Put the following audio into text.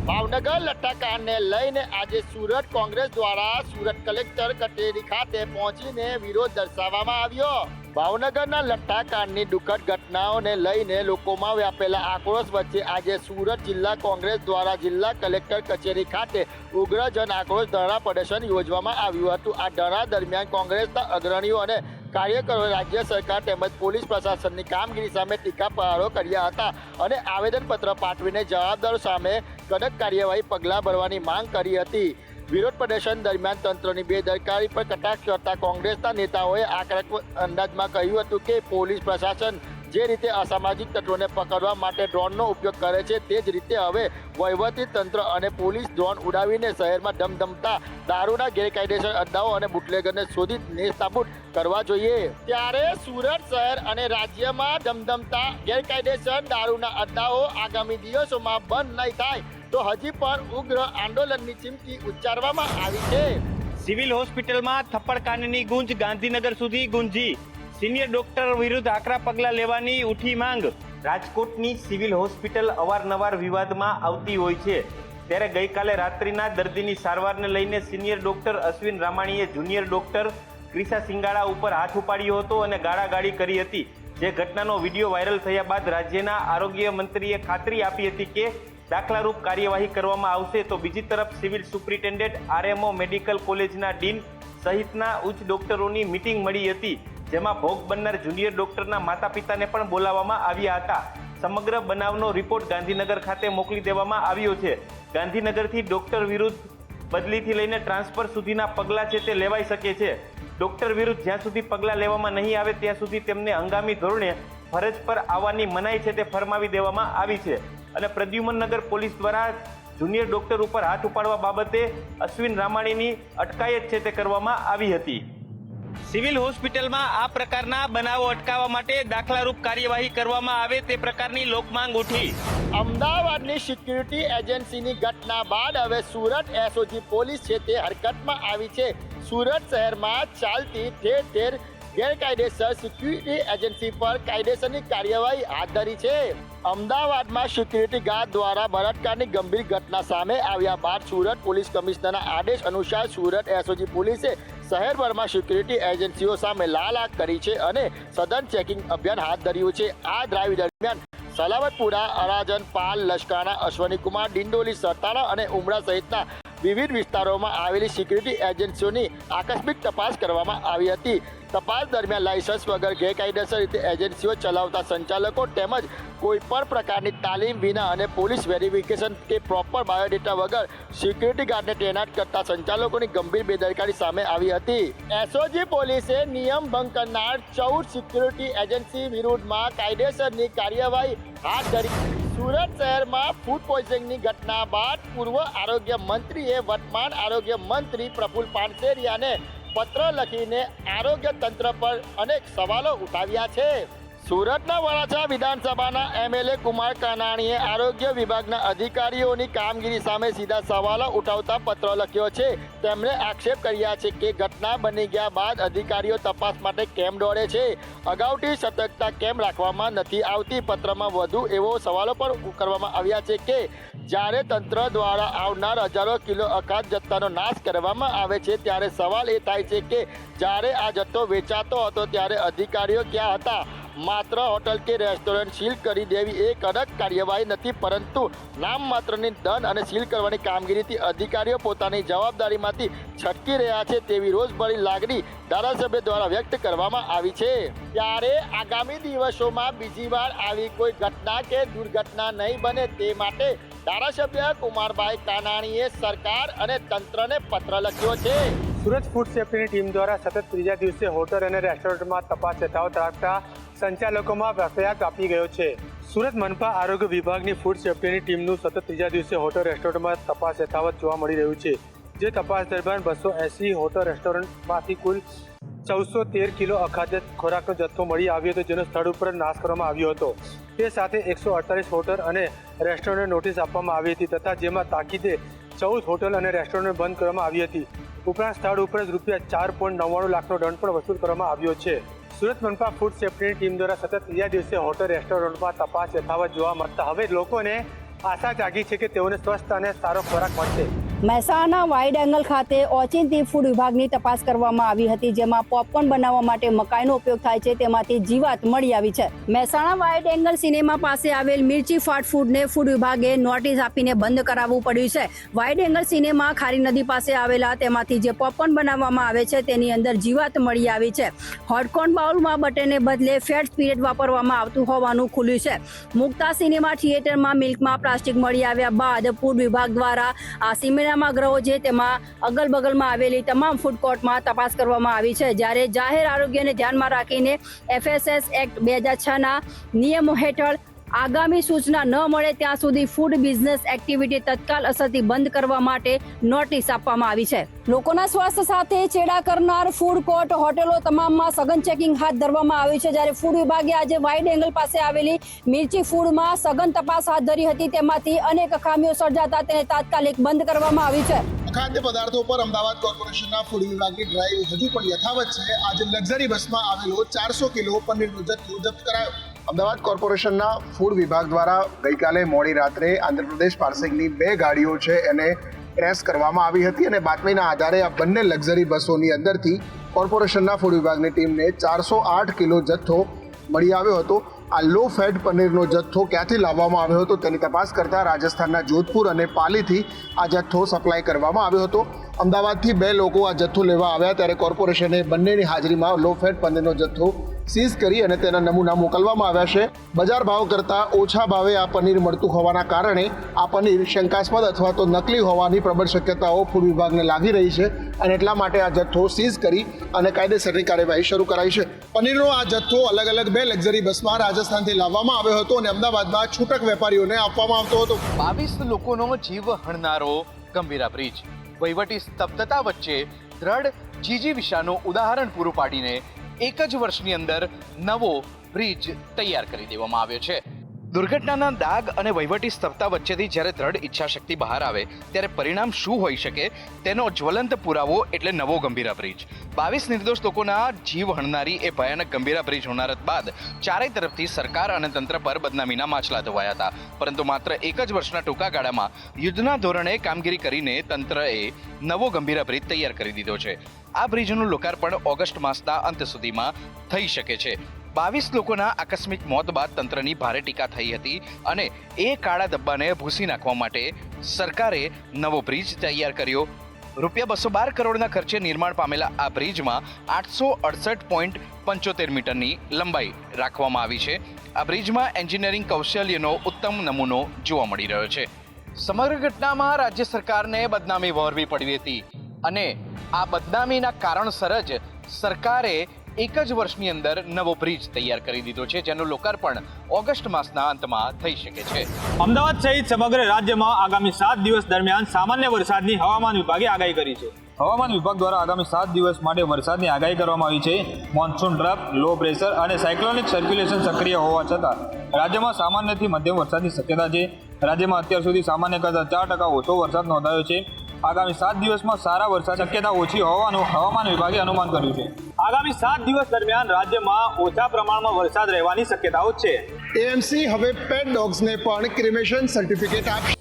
ભાવનગર લઠ્ઠાકાંડને લઈને આજે સુરત કોંગ્રેસ દ્વારા સુરત કલેક્ટર કચેરી ખાતે પહોંચીને વિરોધ દર્શાવવામાં આવ્યો। ભાવનગરના લઠ્ઠાકાંડની દુઃખદ ઘટનાઓને લઈને લોકોમાં વ્યાપેલા આક્રોશ વચ્ચે આજે સુરત જિલ્લા કોંગ્રેસ દ્વારા જિલ્લા કલેક્ટર કચેરી ખાતે ઉગ્ર જન આક્રોશ ધરણા પ્રદર્શન યોજવામાં આવ્યું હતું। આ ધરણા દરમિયાન કોંગ્રેસના અગ્રણીઓ અને કાર્યકરોએ રાજ્ય સરકાર તેમજ પોલીસ પ્રશાસનની કામગીરી સામે ટીકા પ્રહારો કર્યા હતા અને આવેદનપત્ર પાઠવીને જવાબદારો સામે કડક કાર્યવાહી પગલાં ભરવાની માંગ કરી હતી। વિરોધ પ્રદર્શન દરમિયાન તંત્રની બેદરકારી પર કટાક્ષ કરતા કોંગ્રેસના નેતાઓએ આક્રમક અંદાજમાં કહ્યું હતું કે પોલીસ પ્રશાસન જે રીતે અસામાજિક તત્વોને પકડવા માટે ડ્રોનનો ઉપયોગ કરે છે તે જ રીતે હવે વહીવટી તંત્ર અને પોલીસ ડ્રોન ઉડાવીને શહેરમાં ધમધમતા દારૂના ગેરકાયદેસર અડ્ડાઓ અને બુટલેગરને શોધી નેસ્તનાબૂદ કરવા જોઈએ। ત્યારે સુરત શહેર અને રાજ્યમાં ધમધમતા ગેરકાયદેસર દારૂના અડ્ડાઓ આગામી દિવસોમાં બંધ નહીં થાય તો હજી પણ ઉગ્ર આંદોલનની ચીમકી ઉચ્ચારવામાં આવી છે। સિવિલ હોસ્પિટલમાં થપ્પડકાંડની ગુંજ ગાંધીનગર સુધી ગુંજી। સિનિયર ડોક્ટર વિરુદ્ધ આકરા પગલાં લેવાની ઉઠી માંગ। રાજકોટની સિવિલ હોસ્પિટલ અવારનવાર વિવાદમાં આવતી હોય છે, ત્યારે ગઈકાલે રાત્રિના દર્દીની સારવારને લઈને સિનિયર ડોક્ટર અશ્વિન રામાણીએ જુનિયર ડોક્ટર ક્રિશા સિંગાળા ઉપર હાથ ઉપાડ્યો હતો અને ગાળાગાળી કરી હતી। જે ઘટનાનો વિડીયો વાયરલ થયા બાદ રાજ્યના આરોગ્ય મંત્રીએ ખાતરી આપી હતી કે દાખલારૂપ કાર્યવાહી કરવામાં આવશે, તો બીજી તરફ સિવિલ સુપ્રિન્ટેન્ડન્ટ આરએમઓ મેડિકલ કોલેજના ડીન સહિતના ઉચ્ચ ડોક્ટરોની મીટિંગ મળી હતી, જેમાં ભોગ બનનાર જુનિયર ડોક્ટરના માતા પિતાને પણ બોલાવવામાં આવ્યા હતા। સમગ્ર બનાવનો રિપોર્ટ ગાંધીનગર ખાતે મોકલી દેવામાં આવ્યો છે। ગાંધીનગરથી ડોક્ટર વિરુદ્ધ બદલીથી લઈને ટ્રાન્સફર સુધીના પગલાં છે તે લેવાઈ શકે છે। ડોક્ટર વિરુદ્ધ જ્યાં સુધી પગલાં લેવામાં નહીં આવે ત્યાં સુધી તેમને હંગામી ધોરણે ફરજ પર આવવાની મનાઈ છે તે ફરમાવી દેવામાં આવી છે અને પ્રદ્યુમનનગર પોલીસ દ્વારા જુનિયર ડોક્ટર ઉપર હાથ ઉપાડવા બાબતે અશ્વિન રામાણીની અટકાયત છે તે કરવામાં આવી હતી। સિવિલ હોસ્પિટલમાં આ પ્રકારના બનાવો અટકાવવા માટે દાખલારૂપ કાર્યવાહી કરવામાં આવે તે પ્રકારની લોકમાંગ ઉઠી। અમદાવાદની સિક્યુરિટી એજન્સીની ઘટના બાદ હવે સુરત એસઓજી પોલીસ છે તે હરકતમાં આવી છે। સુરત શહેરમાં ચાલતી ઠેર ઠેર ગેરકાયદેસર સિક્યુરિટી એજન્સી પર કાયદેસરની કાર્યવાહી હાથ ધરી છે। અમદાવાદમાં સિક્યુરિટી ગાર્ડ દ્વારા બળાત્કારની ગંભીર ઘટના સામે આવ્યા બાદ સુરત પોલીસ કમિશનરના આદેશ અનુસાર સુરત એસઓજી પોલીસે શહેરભરમાં સિક્યુરિટી એજન્સીઓ સામે લાલ આંખ કરી છે અને સઘન ચેકિંગ અભિયાન હાથ ધર્યું છે। આ ડ્રાઈવ દરમિયાન સલાવતપુરા, અરાજન, પાલ, લશ્કાના, અશ્વનીકુમાર, ડિંડોલી, સરતાણા અને ઉમરા સહિતના વિવિધ વિસ્તારોમાં આવેલી સિક્યુરિટી એજન્સીઓની આકસ્મિક તપાસ કરવામાં આવી હતી। તપાસ દરમિયાન લાયસન્સ વગર ગેરકાયદેસર રીતે એજન્સીઓ ચલાવતા સંચાલકો તેમજ કોઈપણ પ્રકારની તાલીમ વિના અને પોલીસ વેરિફિકેશન કે પ્રોપર બાયોડેટા વગર સિક્યુરિટી ગાર્ડને તૈનાત કરતા સંચાલકોની ગંભીર બેદરકારી સામે આવી હતી। એસઓજી પોલીસે નિયમ ભંગ કરનાર 14 સિક્યુરિટી એજન્સી વિરુદ્ધમાં કાયદેસરની કાર્યવાહી હાથ ધરી। સુરત શહેરમાં ફૂડ પોઈઝનિંગની ઘટના બાદ પૂર્વ આરોગ્ય મંત્રીએ વર્તમાન આરોગ્ય મંત્રી પ્રફુલ્લ પાનસેરિયાને પત્ર લખીને આરોગ્ય તંત્ર પર અનેક સવાલો ઉઠાવ્યા છે। સુરતના વરાછા વિધાનસભાના એમએલએ કુમાર કાનાણીએ આરોગ્ય વિભાગના અધિકારીઓની કામગીરી સામે સીધા સવાલો ઉઠાવતા પત્ર લખ્યો છે। તેમણે આક્ષેપ કર્યા છે કે ઘટના બની ગયા બાદ અધિકારીઓ તપાસ માટે કેમ દોડે છે, અગાઉથી સતર્કતા કેમ રાખવામાં નથી આવતી। પત્રમાં વધુ એવો સવાલો પણ કરવામાં આવ્યા છે કે જ્યારે તંત્ર દ્વારા આવનાર હજારો કિલો અખાદ્ય જથ્થાનો નાશ કરવામાં આવે છે ત્યારે સવાલ એ થાય છે કે જ્યારે આ જથ્થો વેચાતો હતો ત્યારે અધિકારીઓ ક્યાં હતા। માત્ર હોટલ કે રેસ્ટોરન્ટ સીલ કરી દેવી એ કડક કાર્યવાહી નથી, પરંતુ નામ માત્રની દંડ અને સીલ કરવાની કામગીરીથી અધિકારીઓ પોતાની જવાબદારીમાંથી છટકી રહ્યા છે તેવી રોષભરી લાગણી ધારાસભ્ય દ્વારા વ્યક્ત કરવામાં આવી છે। ત્યારે આગામી દિવસોમાં બીજી વાર આવી કોઈ ઘટના કે દુર્ઘટના નહીં બને તે માટે ધારાસભ્ય કુમારભાઈ કાનાણીએ સરકાર અને તંત્રને પત્ર લખ્યો છે। સુરત ફૂડ સેફ્ટીની ટીમ દ્વારા સતત ત્રીજા દિવસે હોટલ અને રેસ્ટોરન્ટમાં તપાસ યથાવત રાખતા સંચાલકોમાં ભયભીત વ્યાપી ગયો છે। સુરત મનપા આરોગ્ય વિભાગની ફૂડ સેફ્ટીની ટીમનું સતત ત્રીજા દિવસે હોટલ રેસ્ટોરન્ટમાં તપાસ યથાવત જોવા મળી રહ્યું છે। જે તપાસ દરમિયાન 280 હોટલ રેસ્ટોરન્ટમાંથી કુલ 1413 કિલો અખાદ્ય ખોરાકનો જથ્થો મળી આવ્યો હતો, જેનો સ્થળ ઉપર નાશ કરવામાં આવ્યો હતો। તે સાથે 148 હોટલ અને રેસ્ટોરન્ટને નોટિસ આપવામાં આવી હતી તથા જેમાં તાકીદે 14 હોટલ અને રેસ્ટોરન્ટ બંધ કરવામાં આવી હતી। ઉપરાંત સ્થળ ઉપર જ ₹4.99 લાખનો દંડ પણ વસૂલ કરવામાં આવ્યો છે। સુરત મનપા ફૂડ સેફ્ટીની ટીમ દ્વારા સતત ત્રીજા દિવસે હોટલ રેસ્ટોરન્ટમાં તપાસ યથાવત જોવા મળતા હવે લોકોને આશા જાગી છે કે તેઓને સ્વસ્થ અને સારો ખોરાક મળશે. મહેસાણા વાઇડ એંગલ ખાતે ઓચિંતી ફૂડ વિભાગની તપાસ કરવામાં આવી હતી, જેમાં પોપકોર્ન બનાવવા માટે મકાઈનો ઉપયોગ થાય છે તેમાંથી જીવાત મળી આવી છે. મહેસાણા વાઇડ એંગલ સિનેમા પાસે આવેલ મિર્ચી ફાસ્ટ ફૂડને ફૂડ વિભાગે નોટિસ આપીને બંધ કરાવવું પડ્યું છે. વાઇડ એંગલ સિનેમા ખારી નદી પાસે આવેલા તેમાંથી જે પોપકોર્ન બનાવવામાં આવે છે તેની અંદર જીવાત મળી આવી છે. હોટકોર્ન બાઉલમાં બટરને બદલે ફેટ સ્પિરિટ વાપરવામાં આવતું હોવાનું ખુલ્યું છે. મુક્તા સિનેમા થિયેટરમાં મિલ્કમાં પ્લાસ્ટિક મળી આવ્યા બાદ ફૂડ વિભાગ દ્વારા આ સિનેમા ગ્રહો છે તેમાં અગલ બગલમાં આવેલી તમામ ફૂડ કોર્ટમાં તપાસ કરવામાં આવી છે. જ્યારે જાહેર આરોગ્યને ધ્યાનમાં રાખીને FSS એક્ટ 2006ના નિયમો હેઠળ આગામી સૂચના ન મળે ત્યાં સુધી ફૂડ બિઝનેસ એક્ટિવિટી તત્કાલ અસરથી બંધ કરવા માટે નોટિસ આપવામાં આવી છે. લોકોના સ્વાસ્થ્ય સાથે છેડા કરનાર ફૂડ કોર્ટ હોટેલો તમામમાં સઘન ચેકિંગ હાથ ધરવામાં આવ્યું છે. જ્યારે ફૂડ વિભાગે આજે વાઇડ એંગલ પાસે આવેલી મિર્ચી ફૂડમાં સઘન તપાસ હાથ ધરી હતી, તેમાંથી અનેક ખામીઓ સર્જાતા તેને તાત્કાલિક બંધ કરવામાં આવી છે. ખાદ્ય પદાર્થો પર અમદાવાદ કોર્પોરેશનના ફૂડ વિભાગની ડ્રાઈવ હજુ પણ યથાવત છે. આજે લક્ઝરી બસમાં આવેલો 400 કિલો પનીરનો જથ્થો જપ્ત કરાયો. અમદાવાદ કોર્પોરેશનના ફૂડ વિભાગ દ્વારા ગઈકાલે મોડી રાત્રે આંધ્રપ્રદેશ પાર્સેલની 2 ગાડીઓ છે એને ટ્રેસ કરવામાં આવી હતી અને બાતમીના આધારે આ બંને લક્ઝરી બસોની અંદરથી કોર્પોરેશનના ફૂડ વિભાગની ટીમને 408 કિલો જથ્થો મળી આવ્યો હતો. આ લો ફેટ પનીરનો જથ્થો ક્યાંથી લાવવામાં આવ્યો હતો તેની તપાસ કરતા રાજસ્થાનના જોધપુર અને પાલીથી આ જથ્થો સપ્લાય કરવામાં આવ્યો હતો. અમદાવાદથી 2 લોકો આ જથ્થો લેવા આવ્યા ત્યારે કોર્પોરેશને બંનેની હાજરીમાં લો ફેટ પનીરનો જથ્થો સીઝ કરી અને તેના નમૂના મોકલવામાં આવ્યા છે. બજાર ભાવ કરતાં ઓછા ભાવે આ પનીર મળતું હોવાના કારણે આ પનીર શંકાસ્પદ અથવા તો નકલી હોવાની પ્રબળ શક્યતાઓ ફૂડ વિભાગને લાગી રહી છે અને એટલા માટે આ જથ્થો સીઝ કરી અને કાયદેસરની કાર્યવાહી શરૂ કરાઈ છે. પનીરનો આ જથ્થો અલગ અલગ 2 લક્ઝરી બસમાં રાજસ્થાનથી લાવવામાં આવ્યો હતો અને અમદાવાદમાં છૂટક વેપારીઓને આપવામાં આવતો હતો. 22 લોકોનો જીવ હણનારો ગંભીરા બ્રિજ વહીવટી સ્તબ્ધતા વચ્ચે દ્રઢ જીજીવિષાનું ઉદાહરણ પૂરું પાડીને 1 જ વર્ષની અંદર નવો બ્રિજ તૈયાર કરી દેવામાં આવ્યો છે. દુર્ઘટનાના દાગ અને વહીવટી સ્તબ્ધતા વચ્ચેથી જ્યારે દ્રઢ ઈચ્છાશક્તિ બહાર આવે ત્યારે પરિણામ શું હોઈ શકે તેનો જ્વલંત પુરાવો એટલે નવો ગંભીરા બ્રિજ. 22 નિર્દોષ લોકોના જીવ હણનારી એ ભયાનક ગંભીરા બ્રિજ હોનારત બાદ ચારેય તરફથી સરકાર અને તંત્ર પર બદનામીના માછલા ધોવાયા હતા. પરંતુ માત્ર 1 જ વર્ષના ટૂંકા ગાળામાં યુદ્ધના ધોરણે કામગીરી કરીને તંત્રએ નવો ગંભીરા બ્રિજ તૈયાર કરી દીધો છે. આ બ્રિજનું લોકાર્પણ ઓગસ્ટ માસના અંત સુધીમાં થઈ શકે છે. 22 લોકોના આકસ્મિક મોત બાદ તંત્રની ભારે ટીકા થઈ હતી અને એ કાળા ડબ્બાને ભૂંસી નાખવા માટે સરકારે નવો બ્રિજ તૈયાર કર્યો. ₹212 કરોડના ખર્ચે નિર્માણ પામેલા આ બ્રિજમાં 868.75 મીટરની લંબાઈ રાખવામાં આવી છે. આ બ્રિજમાં એન્જિનિયરિંગ કૌશલ્યનો ઉત્તમ નમૂનો જોવા મળી રહ્યો છે. સમગ્ર ઘટનામાં રાજ્ય સરકારને બદનામી વહોરવી પડી હતી અને આ બદનામીના કારણસર જ સરકારે 1 જ વર્ષની અંદર નવો બ્રિજ તૈયાર કરી દીધો છે, જેનું લોકાર્પણ ઓગસ્ટ માસના અંતમાં થઈ શકે છે. અમદાવાદ સહિત સમગ્ર રાજ્યમાં આગામી 7 દિવસ દરમિયાન સામાન્ય વરસાદની હવામાન વિભાગે આગાહી કરી છે. હવામાન વિભાગ દ્વારા આગામી 7 દિવસ માટે વરસાદની આગાહી કરવામાં આવી છે. મોન્સૂન ટ્રફ, લો પ્રેશર અને સાયક્લોનિક સર્ક્યુલેશન સક્રિય હોવા છતાં રાજ્યમાં સામાન્યથી મધ્યમ વરસાદની શક્યતા છે. રાજ્યમાં અત્યાર સુધી સામાન્ય કરતાં 4% ઓછો વરસાદ નોંધાયો છે. આગામી 7 દિવસમાં સારા વરસાદની શક્યતા ઓછી હોવાનું હવામાન વિભાગે અનુમાન કર્યું છે. આગામી 7 દિવસ દરમિયાન રાજ્યમાં ઓછા પ્રમાણમાં વરસાદ રહેવાની શક્યતાઓ છે. AMC હવે પેટ ડોગ્સને પણ ક્રિમેશન સર્ટિફિકેટ આપશે.